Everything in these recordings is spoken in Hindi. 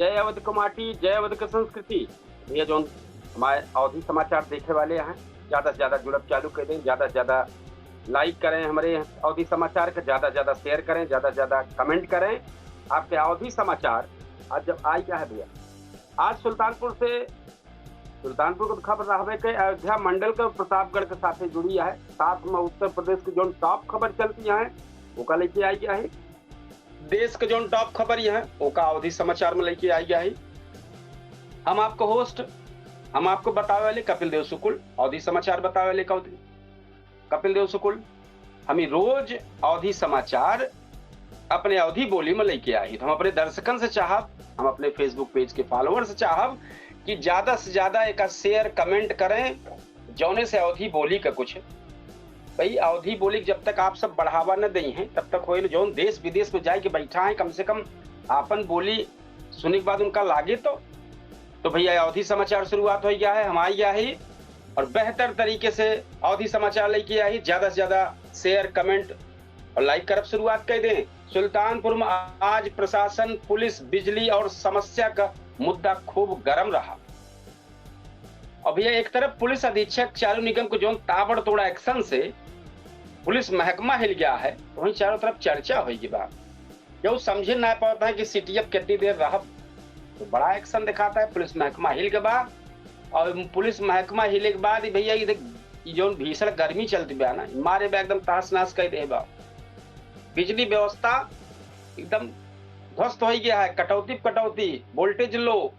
जय अवध कमाटी, जय अवध की संस्कृति। ये जो हमारे अवधि समाचार देखे वाले हैं, ज़्यादा से ज़्यादा जुड़ब चालू कर दें, ज़्यादा से ज़्यादा लाइक करें हमारे अवधि समाचार का, ज़्यादा से ज़्यादा शेयर करें, ज़्यादा से ज़्यादा कमेंट करें। आपके अवधि समाचार आज जब आई क्या है भैया, आज सुल्तानपुर को खबर रहा के अयोध्या मंडल के प्रतापगढ़ के साथ जुड़ी है। साथ में उत्तर प्रदेश की जो टॉप खबर चलती है वो का लेके आई गया है। देश के जो टॉप खबर है वो का अवधि समाचार में लेके आई गया है। हम आपको होस्ट, हम आपको बतावे वाले कपिल देव शुक्ल, अवधि समाचार बतावे वाले कपिल देव शुक्ल। हम रोज अवधि समाचार अपने अवधि बोली में लेके आई। तो हम अपने दर्शकन से चाहब, हम अपने फेसबुक पेज के फॉलोअर से चाहब कि ज्यादा से ज्यादा एक शेयर कमेंट करें, जौने से अवधि बोली का कुछ भाई अवधि बोली जब तक आप सब बढ़ावा न दें हैं तब तक होए। जो देश विदेश में जाके बैठा है, कम से कम आपन बोली सुनने के बाद उनका लागे तो भैया अवधि समाचार शुरुआत हो गया है, हम आई गया है और बेहतर तरीके से अवधि समाचार लेके आई। ज्यादा से ज्यादा शेयर कमेंट और लाइक करब शुरुआत कर दें। सुल्तानपुर में आज प्रशासन, पुलिस, बिजली और समस्या का मुद्दा खूब गर्म रहा। और भैया एक तरफ पुलिस अधीक्षक चालू निगम को जो ताबड़तोड़ एक्शन से पुलिस महकमा हिल गया है, तो वहीं चारों तरफ चर्चा होगी बात। जो समझे ना पाता है कि सीटीएफ कितनी देर रहा, तो बड़ा एक्शन दिखाता है। पुलिस महकमा हिल के बाद, और पुलिस महकमा हिले के बाद भैया ये जो भीषण गर्मी चलती बा ना, मारे बा एकदम तहस नहस कर दे बा। बिजली व्यवस्था एकदम ध्वस्त हो गया है, कटौती, वोल्टेज लो,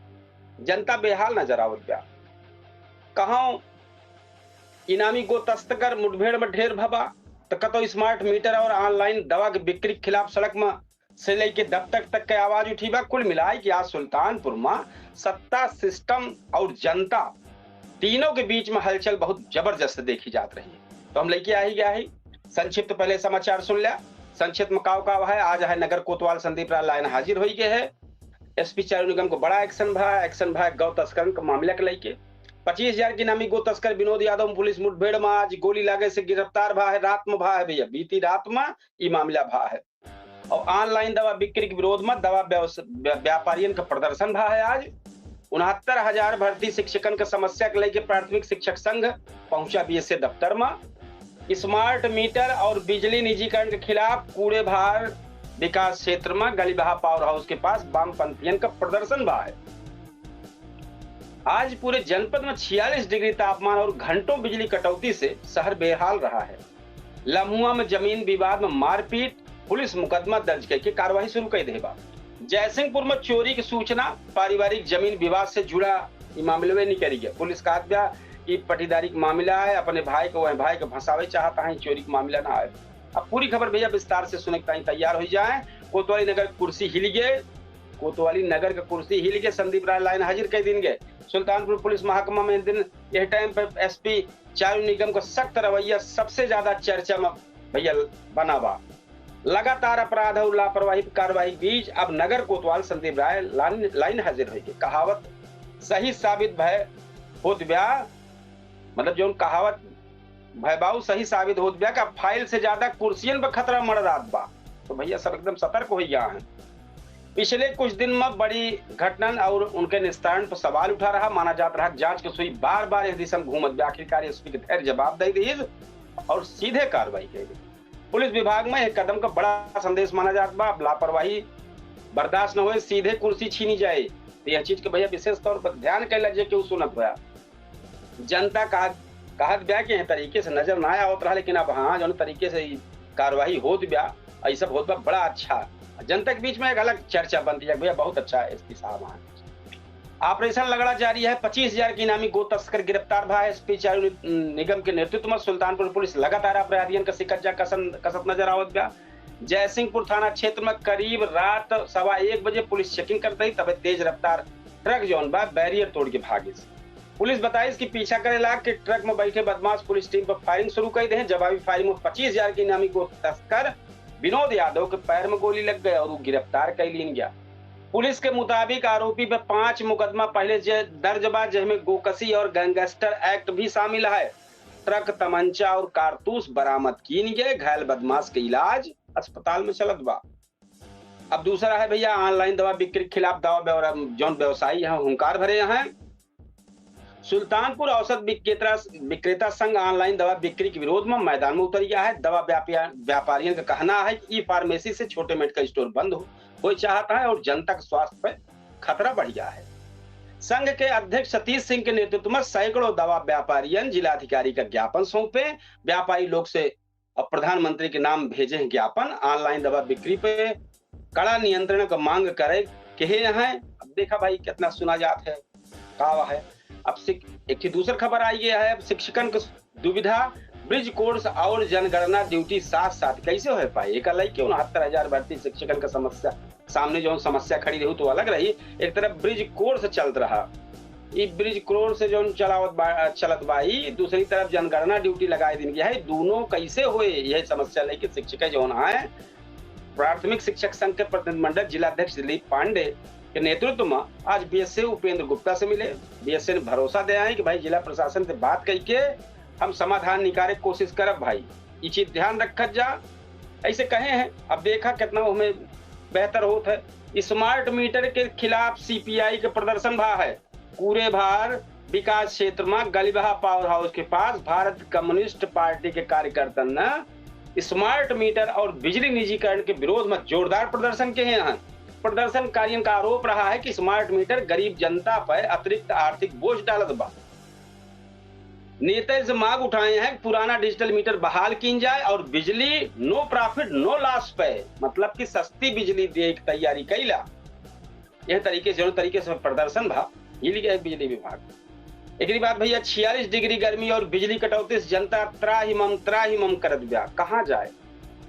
जनता बेहाल नजर आवत बा। कहाँ इनामी गो तस्कर मुठभेड़ में ढेर भबा, तो कतो स्मार्ट मीटर और ऑनलाइन दवा के बिक्री के खिलाफ सड़क में से लेके दफ्तर तक के आवाज उठी बा। कुल मिलाए कि आज सुल्तानपुर में सत्ता, सिस्टम और जनता तीनों के बीच में हलचल बहुत जबरदस्त देखी जात रही है। तो हम लेके आ ही गया है संक्षिप्त पहले समाचार सुन लिया। संक्षिप्त में काव है, आज है नगर कोतवाल संदीप राय लाइन हाजिर हो गए है। एसपी चालू निगम को बड़ा एक्शन भा गौ तस्करन का मामला के लेके 25,000 की नामी गो तस्कर विनोद यादव पुलिस मुठभेड़ में आज गोली लागे से गिरफ्तार भा है। रात में भा है भैया, बीती रात में ये मामला भा है। और ऑनलाइन दवा बिक्री के विरोध में दवा व्यापारियों का प्रदर्शन भा है। आज 69,000 भर्ती शिक्षकन का समस्या के लेके प्राथमिक शिक्षक संघ पहुंचा बीएसए दफ्तर में। स्मार्ट मीटर और बिजली निजीकरण के खिलाफ कूड़े भार विकास क्षेत्र में गलीबहा पावर हाउस के पास वामपंथियन का प्रदर्शन भा है। आज पूरे जनपद में 46 डिग्री तापमान और घंटों बिजली कटौती से शहर बेहाल रहा है। लम्हुआ में जमीन विवाद में मारपीट, पुलिस मुकदमा दर्ज करके कार्रवाई शुरू कर देगा। जयसिंहपुर में चोरी की सूचना, पारिवारिक जमीन विवाद से जुड़ा मामले में नहीं करी गया। पुलिस का कि पटीदारी का मामला है, अपने भाई को फंसावे चाहता है, चोरी का मामला ना आए। अब पूरी खबर भैया विस्तार से सुनने के तैयार हो जाए। कोतवाली नगर कुर्सी हिल गए, कोतवाली नगर का कुर्सी हिल गए, संदीप राय लाइन हाजिर कर दिन गए। सुल्तानपुर पुलिस महकमा में दिन यह टाइम पर एसपी चालू निगम को सख्त रवैया सबसे ज्यादा चर्चा में भैया बना बा। लगातार अपराध और लापरवाही कार्रवाई बीच अब नगर कोतवाल संदीप राय लाइन हाजिर होगी। कहावत सही साबित भय होत ब्या, मतलब जो कहावत भयबाऊ सही साबित होत ब्या का फाइल से ज्यादा कुर्सियन पर खतरा मर रात बा। तो भैया सब एकदम सतर्क हो गया है। पिछले कुछ दिन में बड़ी घटना और उनके निस्तारण पर सवाल उठा रहा। माना जाता रहा जांच की सुई बार बार इस दिशा में घूमत, आखिरकार एसपी के धैर्य जवाब दे दी और सीधे कार्रवाई कर दी। पुलिस विभाग में एक कदम का बड़ा संदेश माना जाता बा। लापरवाही बर्दाश्त न हो, सीधे कुर्सी छीनी जाए। तो यह चीज के भैया विशेष तौर पर ध्यान कैला जे क्यों सुनत हुआ। जनता कहत ब्या के तरीके से नजर ना आवत रहा, लेकिन अब हाँ जो तरीके से कार्रवाई होत ब्या, ऐसा होत बा बड़ा अच्छा। जनता के बीच में एक अलग चर्चा बनती है भैया, बहुत अच्छा है एसपी साहब। ऑपरेशन लगड़ा जारी है, 25,000 की नामी गो तस्कर गिरफ्तार भा है। एसपी चालू निगम के नेतृत्व में सुल्तानपुर पुलिस लगातार अपराधियों का सिकज्जा कसत नजर आवत गया। जयसिंहपुर थाना क्षेत्र में करीब रात 1:15 बजे पुलिस चेकिंग करते ही तब तेज रफ्तार ट्रक जौन बा बैरियर तोड़ के भागे। पुलिस बताई कि पीछा करे लाग के ट्रक में बैठे बदमाश पुलिस टीम पर फायरिंग शुरू कर दे। जवाबी फायरिंग में 25,000 की नामी गो तस्कर विनोद यादव के पैर में गोली लग गई और वो गिरफ्तार कर लिया गया। पुलिस के मुताबिक आरोपी पे 5 मुकदमा पहले दर्ज बा, जिसमें गोकसी और गैंगस्टर एक्ट भी शामिल है। ट्रक, तमंचा और कारतूस बरामद किए गए। घायल बदमाश के इलाज अस्पताल में चलत बा। अब दूसरा है भैया ऑनलाइन दवा बिक्री के खिलाफ दवा जौन व्यवसायी है हुंकार भरे हैं। सुल्तानपुर औषध विक्रेता संघ ऑनलाइन दवा बिक्री के विरोध में मैदान में उतर गया है। दवा व्यापारियों का कहना है कि ई फार्मेसी से छोटे मेडिकल स्टोर बंद हो चाहता है और जनता के स्वास्थ्य पर खतरा बढ़ गया है। संघ के अध्यक्ष सतीश सिंह के नेतृत्व में सैकड़ों दवा व्यापारियों जिलाधिकारी का ज्ञापन सौंपे। व्यापारी लोग से और प्रधानमंत्री के नाम भेजे हैं ज्ञापन। ऑनलाइन दवा बिक्री पे कड़ा नियंत्रण का मांग करे कहे हैं। अब देखा भाई कितना सुना जाता है कहा है। अब एक दूसरी खबर आई है। शिक्षकन की दुविधा, ब्रिज कोर्स और जनगणना ड्यूटी साथ साथ कैसे हो पाए। एक अलग क्यों 69,000 भर्ती शिक्षकन का समस्या सामने जो समस्या खड़ी रही तो अलग रही। एक तरफ ब्रिज कोर्स चलत रहा, ये ब्रिज कोर्स से जो चलत बाई, दूसरी तरफ जनगणना ड्यूटी लगाए दिन गया है। दोनों कैसे हुए यह समस्या लेके शिक्षक जो है प्राथमिक शिक्षक संघ के प्रतिनिधिमंडल जिलाध्यक्ष दिलीप पांडे के नेतृत्व में आज बीएसए उपेंद्र गुप्ता से मिले। बीएसए ने भरोसा दिया है कि भाई जिला प्रशासन से बात करके हम समाधान निकाले कोशिश करब भाई, ये चीज ध्यान रखा जा, ऐसे कहे हैं। अब देखा कितना हमें बेहतर होता है। स्मार्ट मीटर के खिलाफ सीपीआई के प्रदर्शन भा है। पूरे भार विकास क्षेत्र में गलीबहा पावर हाउस के पास भारत कम्युनिस्ट पार्टी के कार्यकर्ता ने स्मार्ट मीटर और बिजली निजीकरण के विरोध में जोरदार प्रदर्शन किए हैं। प्रदर्शनकारियों का आरोप रहा है कि स्मार्ट मीटर गरीब जनता पर अतिरिक्त आर्थिक बोझ डालत बा। नेता से मांग उठाए हैं पुराना डिजिटल मीटर बहाल की जाए और बिजली नो प्रॉफिट नो लॉस पे, मतलब कि सस्ती बिजली दे की तैयारी कैला। यह तरीके से प्रदर्शन भा ये लिखा है बिजली विभाग। एक बात भैया 46 डिग्री गर्मी और बिजली कटौती से जनता त्राहिमम करत बा। कहाँ जाए।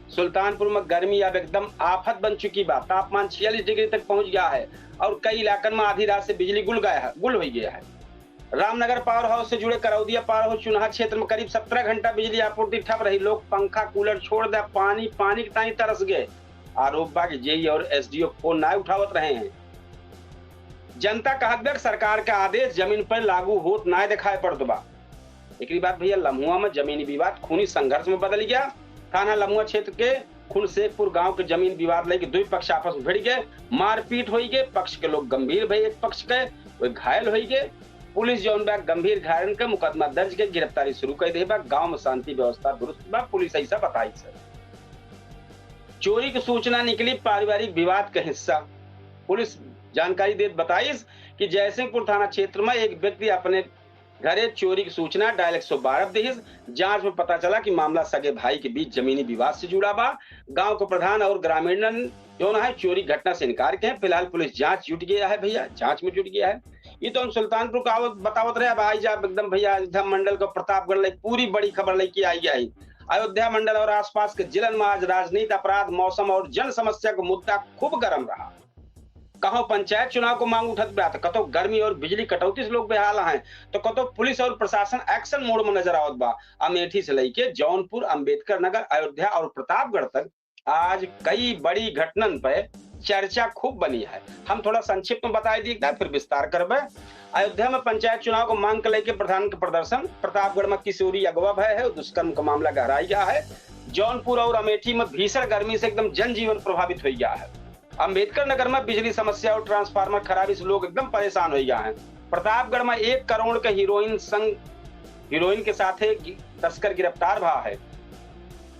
सुल्तानपुर में गर्मी अब एकदम आफत बन चुकी बा। तापमान 46 डिग्री तक पहुंच गया है और कई इलाकों में आधी रात से बिजली गुल हो गया है। रामनगर पावर हाउस से जुड़े करौदिया पावर हाउस चुनाहा क्षेत्र में करीब 17 घंटा बिजली आपूर्ति ठप रही। लोग पंखा कूलर छोड़ दे, पानी के ताई तरस गए। आरोप बा कि जेई और एसडीओ फोन ना उठावत रहे हैं। जनता का सरकार का आदेश जमीन पर लागू होत ना दिखाई पड़त बा। एक बात भैया लम्हुआ में जमीनी विवाद खूनी संघर्ष में बदल गया। थाना लम्हुआ क्षेत्र के खुनशेखपुर गांव के जमीन विवाद लेके दो पक्ष आपस में भिड़ गए, मारपीट हो गए। पक्ष के लोग गंभीर भई, एक पक्ष के वे घायल हो गए। पुलिस जौन बा गंभीर घायलन के मुकदमा दर्ज के गिरफ्तारी शुरू कर दे बा। गांव में शांति व्यवस्था दुरुस्त बा, पुलिस ऐसा बताई है। चोरी की सूचना निकली पारिवारिक विवाद का हिस्सा। पुलिस जानकारी दे बताई कि जयसिंहपुर थाना क्षेत्र में एक व्यक्ति अपने घरे चोरी की सूचना डायल 112 दहिस। जांच में पता चला कि मामला सगे भाई के बीच जमीनी विवाद से जुड़ा बा। गांव के प्रधान और ग्रामीण जो है चोरी घटना से इनकार के। फिलहाल पुलिस जांच जुट गया है भैया, जांच में जुट गया है। ये तो हम सुल्तानपुर का बतावत रहे भाई जाब एकदम भैया अयोध्या मंडल का प्रतापगढ़ पूरी बड़ी खबर लेके आई है। अयोध्या मंडल और आसपास के जिलन में आज राजनीति, अपराध, मौसम और जन समस्या का मुद्दा खूब गर्म रहा। कहो पंचायत चुनाव को मांग उठत बा, कतो गर्मी और बिजली कटौती से लोग बेहाल हैं, तो कतो पुलिस और प्रशासन एक्शन मोड में नजर आवत बा। अमेठी से लेके जौनपुर, अंबेडकर नगर, अयोध्या और प्रतापगढ़ तक आज कई बड़ी घटनन पे चर्चा खूब बनी है। हम थोड़ा संक्षिप्त में बता दी फिर विस्तार करबे। अयोध्या में पंचायत चुनाव को मांग के लेके प्रधान के प्रदर्शन। प्रतापगढ़ में किशोरी अगवा भय है, दुष्कर्म का मामला गहराई गया है। जौनपुर और अमेठी में भीषण गर्मी से एकदम जनजीवन प्रभावित हो गया है। अंबेडकर नगर में बिजली समस्या और ट्रांसफार्मर खराबी से लोग एकदम परेशान हो गया है। प्रतापगढ़ में 1 करोड़ के हीरोइन के साथ तस्कर गिरफ्तार हुआ है।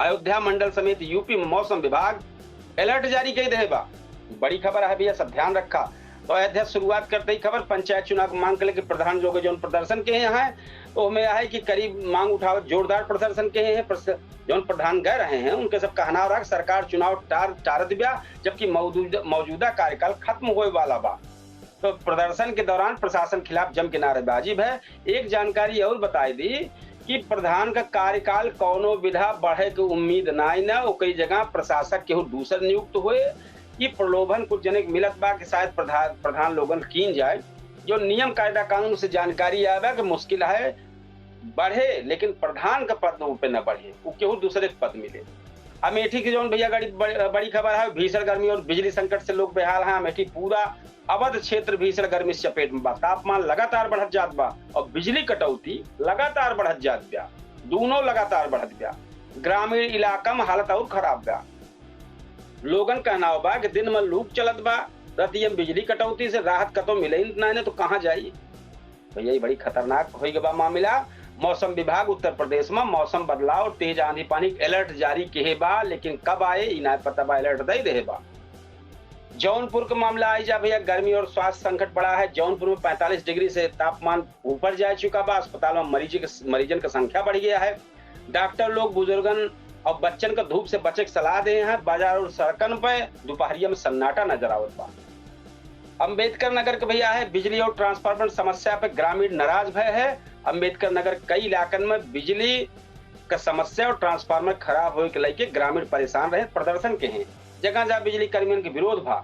अयोध्या मंडल समेत यूपी में मौसम विभाग अलर्ट जारी कर दे बा। बड़ी खबर है भैया, सब ध्यान रखा। तो अयोध्या शुरुआत करते ही खबर पंचायत चुनाव की मांग के लेकर प्रधान लोग जो प्रदर्शन के हैं तो हमें है कि करीब मांग उठाओ जोरदार प्रदर्शन के हैं। जो प्रधान गए रहे हैं उनके सब कहना रहा सरकार चुनाव टार दिया जबकि मौजूदा कार्यकाल खत्म होने वाला बा। तो प्रदर्शन के दौरान प्रशासन खिलाफ जम के नारेबाजी है। एक जानकारी और बताई दी कि प्रधान का कार्यकाल कौनो विधा बढ़े की उम्मीद ना कई जगह प्रशासक केहू दूसर नियुक्त हुए। ये प्रलोभन कुछ जने मिलत बा कि शायद प्रधान लोगन कीन जाए। जो नियम कायदा कानून से जानकारी आवे कि मुश्किल है बढ़े, लेकिन प्रधान का पद पे न बढ़े, वो केहू दूसरे पद मिले। अमेठी की जो भैया बड़ी खबर है, भीषण गर्मी और बिजली संकट से लोग बेहाल हैं। अमेठी पूरा अवध क्षेत्र भीषण गर्मी से चपेट में बा। तापमान लगातार बढ़त जात बा और बिजली कटौती लगातार बढ़त जात बा। दोनों लगातार बढ़त बा। ग्रामीण इलाका में हालत और खराब बा। लोगन का नाव बा कि दिन में लूप चलत बा, रतियम बिजली कटौती से राहत कतो मिले ही ना तो कहाँ जाई भैया। ये बड़ी खतरनाक हो गया मामला। मौसम विभाग उत्तर प्रदेश में मौसम बदलाव तेज आंधी पानी अलर्ट जारी किए बा, लेकिन कब आए इना पता बा, अलर्ट दे दे बा। जौनपुर का मामला आई जा भैया, गर्मी और स्वास्थ्य संकट बढ़ा है। जौनपुर में 45 डिग्री से तापमान ऊपर जा चुका बा। अस्पताल में मरीजन की संख्या बढ़ गया है। डॉक्टर लोग बुजुर्गन और बच्चन को धूप से बचे की सलाह दे हैं। बाजार और सड़कन पे दोपहरिया में सन्नाटा नजर आवत बा। अम्बेडकर नगर के भैया है, बिजली और ट्रांसफार्मर समस्या पे ग्रामीण नाराज भय है। अम्बेडकर नगर कई इलाकन में बिजली का समस्या और ट्रांसफार्मर खराब होने के लेके ग्रामीण परेशान रहे, प्रदर्शन के हैं। जगह जहाँ बिजली कर्मियों के विरोध भा।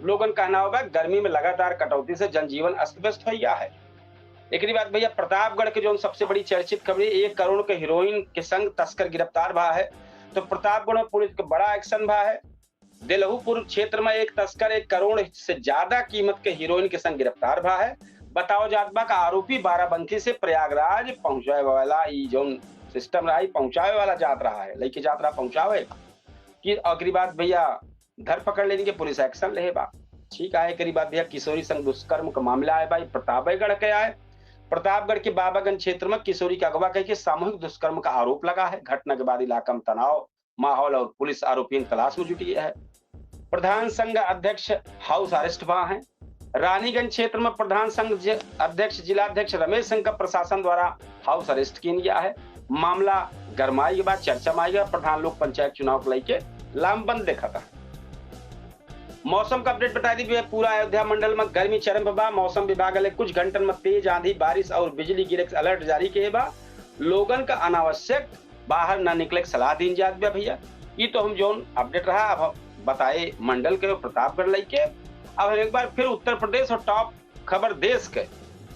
लोगन कहना होगा गर्मी में लगातार कटौती से जनजीवन अस्त व्यस्त हो गया है। एक बात भैया, प्रतापगढ़ के जो सबसे बड़ी चर्चित खबर, 1 करोड़ के हीरोइन के संग तस्कर गिरफ्तार भा है। तो प्रतापगढ़ में पुलिस का बड़ा एक्शन भा है। दिलहुपुर क्षेत्र में एक तस्कर 1 करोड़ से ज्यादा कीमत के हीरोइन के संग गिरफ्तार भा है। बताओ जात बा का आरोपी बाराबंकी से प्रयागराज पहुंचाए वाला जो सिस्टम रहा पहुंचाए वाला जात रहा है, लेके जात रहा पहुंचावे की। अगली बात भैया, धर पकड़ लेने के पुलिस एक्शन ले बा। ठीक है। एक बात भैया, किशोरी संग दुष्कर्म का मामला है भाई, प्रतापगढ़ के आए। प्रतापगढ़ के बाबागंज क्षेत्र में किशोरी का अगवा करके सामूहिक दुष्कर्म का आरोप लगा है। घटना के बाद इलाका में तनाव माहौल और पुलिस आरोपियों की तलाश में जुटी है। प्रधान संघ अध्यक्ष हाउस अरेस्ट हुआ है। रानीगंज क्षेत्र में प्रधान संघ अध्यक्ष जिलाध्यक्ष रमेश सिंह का प्रशासन द्वारा हाउस अरेस्ट किया गया है। मामला गरमाई के बाद चर्चा में आएगा। प्रधान लोक पंचायत चुनाव को लेके लामबंद देखा था। मौसम का अपडेट बता दी, पूरा अयोध्या मंडल में गर्मी चरम पर बा। मौसम विभाग ने कुछ घंटन में तेज आंधी बारिश और बिजली गिरे अलर्ट जारी किए बा। लोगन का अनावश्यक बाहर न निकले सलाह दी जात बा भैया। ये तो हम जो अपडेट रहा अब बताए मंडल के प्रतापगढ़ लेके। अब एक बार फिर उत्तर प्रदेश और टॉप खबर देश के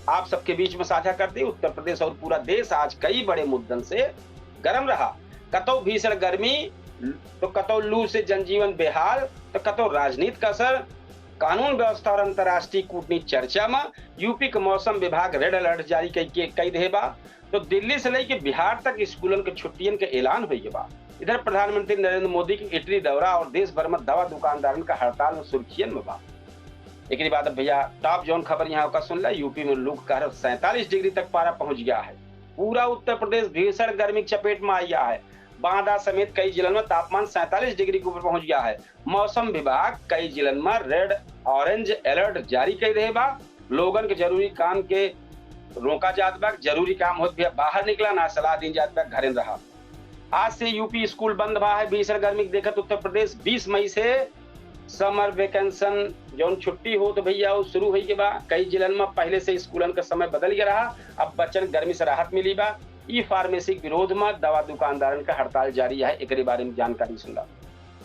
आप सबके बीच में साझा कर दी। उत्तर प्रदेश और पूरा देश आज कई बड़े मुद्दन से गर्म रहा। कतो भीषण गर्मी तो कतो लू से जनजीवन बेहाल, तो कतो राजनीति का असर, कानून व्यवस्था और अंतर्राष्ट्रीय कूटनीति चर्चा में। यूपी के मौसम विभाग रेड अलर्ट जारी कई दे बा। तो दिल्ली से लेकर बिहार तक स्कूलन के छुट्टियन के ऐलान हुई बा। इधर प्रधानमंत्री नरेंद्र मोदी की इटली दौरा और देश भर में दवा दुकानदारन का हड़ताल में सुर्खियन में बा। एक बात भैया, टॉप जोन खबर यहाँ का सुन ला। यूपी में लू का 47 डिग्री तक पारा पहुंच गया है। पूरा उत्तर प्रदेश भीषण गर्मी की चपेट में आ गया है। बांदा समेत कई जिलों में तापमान 47 डिग्री के ऊपर पहुंच गया है। मौसम विभाग कई जिलों में रेड ऑरेंज अलर्ट जारी कर रहे बा। लोगन के जरूरी काम के रोका जात बा। जरूरी काम होत भी बाहर निकला ना, सलाह दी जात बा घरे रहा। आज से यूपी स्कूल बंद बा है। भीषण गर्मी देखत उत्तर प्रदेश 20 मई से समर वेकेशन जो छुट्टी हो तो भैया वो शुरू हुई के बा। कई जिलों में पहले से स्कूलन का समय बदल गया रहा। अब बच्चन गर्मी से राहत मिली बा। ई फार्मेसी के विरोध में दवा दुकानदारन का हड़ताल जारी है। एक बारे में जानकारी सुनला।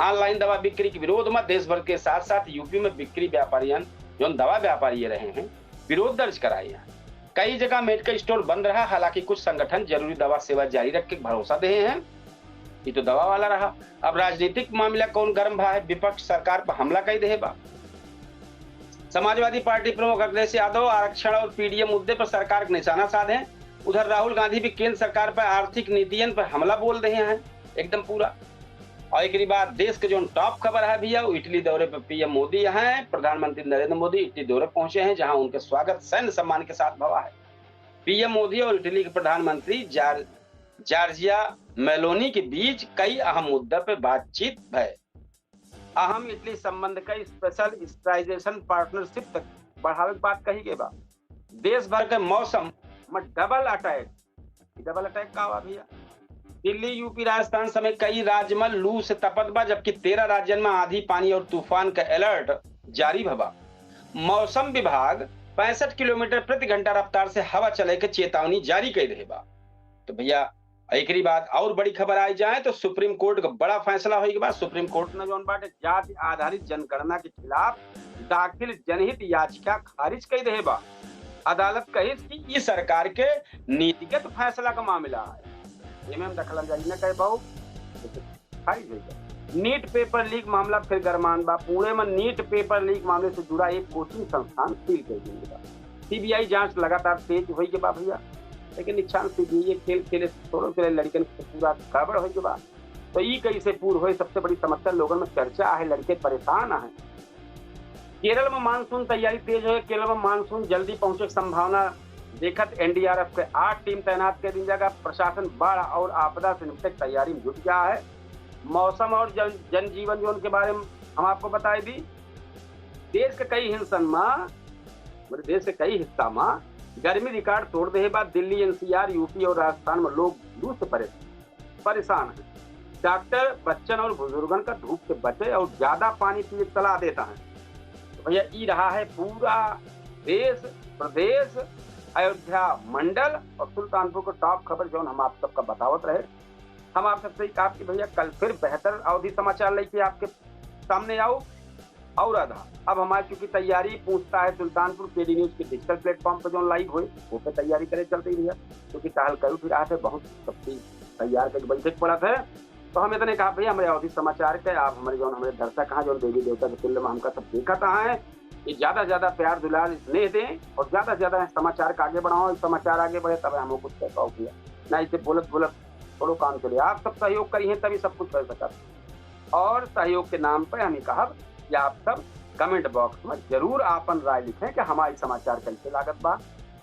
ऑनलाइन दवा बिक्री के विरोध में देश भर के साथ साथ यूपी में बिक्री व्यापारियन जो दवा व्यापारी रहे हैं विरोध दर्ज कराए हैं। कई जगह मेडिकल स्टोर बंद रहा। हालांकि कुछ संगठन जरूरी दवा सेवा जारी रख के भरोसा दे हैं। ये तो दवा वाला रहा। अब राजनीतिक मामला कौन गर्म भा है। विपक्ष सरकार पर हमला कई दे बा। समाजवादी पार्टी प्रमुख अखिलेश यादव आरक्षण और पीडीएम मुद्दे पर सरकार का निशाना साधे। उधर राहुल गांधी भी केंद्र सरकार पर आर्थिक नीतियन पर हमला बोल रहे हैं एकदम पूरा। और एक बात, देश के जो टॉप खबर है भैया, वो इटली दौरे पर पीएम मोदी यहाँ है। प्रधानमंत्री नरेंद्र मोदी इटली दौरे पहुंचे हैं, जहां उनके स्वागत सैन्य सम्मान के साथ हुआ है। पीएम मोदी और इटली के प्रधानमंत्री जॉर्जिया मेलोनी के बीच कई अहम मुद्दों पर बातचीत है। अहम इटली संबंध का स्पेशल स्टाइजेशन पार्टनरशिप तक बढ़ावे की बात कही गई बा। देश भर के मौसम में डबल अटैक का हुआ भैया। दिल्ली यूपी राजस्थान समेत कई राज्य में लू से तपत बा, जबकि 13 राज्यों में आंधी पानी और तूफान का अलर्ट जारी भबा। मौसम विभाग 65 किलोमीटर प्रति घंटा रफ्तार से हवा चले के चेतावनी जारी कर दे बा। तो भैया एक बात और बड़ी खबर आई जाए तो सुप्रीम कोर्ट का बड़ा फैसला होने के बाद सुप्रीम कोर्ट ने जो बाटे जाति आधारित जनगणना के खिलाफ दाखिल जनहित याचिका खारिज कर दे बा। अदालत कही कि ये सरकार के नीतिगत फैसला का मामला है। इनमें दखल अंदाजी न कर पाओ खारिज हो गया। नीट पेपर लीक मामला फिर गरमान बा। पुणे में नीट पेपर लीक मामले से जुड़ा एक कोचिंग संस्थान सील कर दिया। सीबीआई जांच लगातार तेज हुई के बा भैया, लेकिन निशान सीबीआई खेल खेले छोड़ो के लड़कन पूरा गड़बड़ हो के बा। तो ई कैसे पूर्ण हुए, सबसे बड़ी समस्या लोगों में चर्चा है, लड़के परेशान है। केरल में मानसून तैयारी तेज है, केरल में मानसून जल्दी पहुंचे की संभावना देखत एनडीआरएफ के 8 टीम तैनात कर दी जाएगा। प्रशासन बाढ़ और आपदा से निपटने की तैयारी में जुट गया है। मौसम और जनजीवन जोन के बारे में हम आपको बताए दी। देश के कई हिस्सा में गर्मी रिकॉर्ड तोड़ दे बाद दिल्ली, एनसीआर, यूपी और राजस्थान में लोग लू से परेशान है। डॉक्टर बच्चन और बुजुर्गों का धूप से बचे और ज्यादा पानी पीने की सलाह देता है। तो भैया ये रहा है पूरा देश, प्रदेश, अयोध्या मंडल और सुल्तानपुर को टॉप खबर जो हम आप सबका बतावत रहे। हम आप सबसे कहा कि भैया कल फिर बेहतर अवधि समाचार लेके आपके सामने आओ। और अब हमारी चूंकि तैयारी पूछता है सुल्तानपुर केडी न्यूज के डिजिटल प्लेटफॉर्म पर जो लाइव हुए वो पे तैयारी करे चलते भैया, क्योंकि टहल करू फिर आते बहुत सब चीज तैयार करके बैठक पड़ा था। तो हम इतने कहा भैया हमारे अवधि समाचार के आप हमारे जो हमारे दर्शक हैं जो देवी देवता के तुल्य में हमका सब देखा है, ये ज्यादा से ज्यादा प्यार दुलार स्नेह दें और ज्यादा से ज्यादा समाचार का आगे बढ़ाओ। समाचार आगे बढ़े तब हम कुछ कह पाओ भैया, ना इसे बोलत थोड़ो काम चले। आप सब सहयोग करिए तभी सब कुछ कर सकता। और सहयोग के नाम पर हम कहा कि आप सब कमेंट बॉक्स में जरूर आपन राय लिखें कि हमारी समाचार कैसे लागत बा,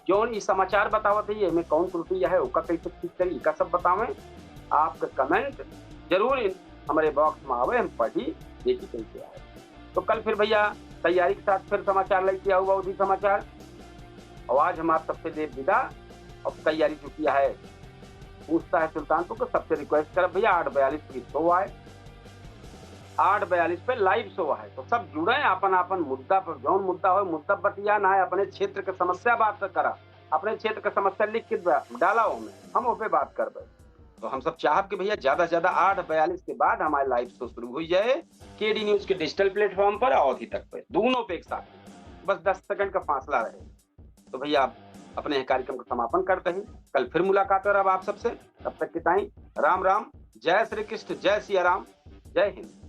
जो इस समाचार बतावत है हमें कौन त्रुटि है उसका कैसे ठीक करी का सब बतावें। आपका कमेंट जरूर हमारे बॉक्स में आवे, हम पढ़ी देखी कैसे आए। तो कल फिर भैया तैयारी के साथ फिर समाचार लेके आऊंगा अवधि समाचार। और आज हम आप सबसे दे विदा। अब तैयारी जो किया है पूछता है सुल्तानपुर को सबसे रिक्वेस्ट कर भैया 8:42 की शो आए, 8:42 पे लाइव शो है। तो सब जुड़े अपन मुद्दा पर, जौन मुद्दा हो मुद्दा बतिया ना है, अपने क्षेत्र के समस्या बात करा, अपने क्षेत्र के समस्या लिख के डाला हम उस पे बात करबे। तो हम सब चाहब कि भैया ज्यादा से ज्यादा 8:42 के बाद हमारे लाइव शो शुरू हो जाए केडी न्यूज के डिजिटल प्लेटफॉर्म पर अवधि तक पे, दोनों पे एक साथ, बस 10 सेकंड का फासला रहे। तो भैया आप अपने कार्यक्रम का समापन करते हैं, कल फिर मुलाकात हो आप सबसे। तब तक के टाइम राम राम, जय श्री कृष्ण, जय सिया राम, जय हिंद।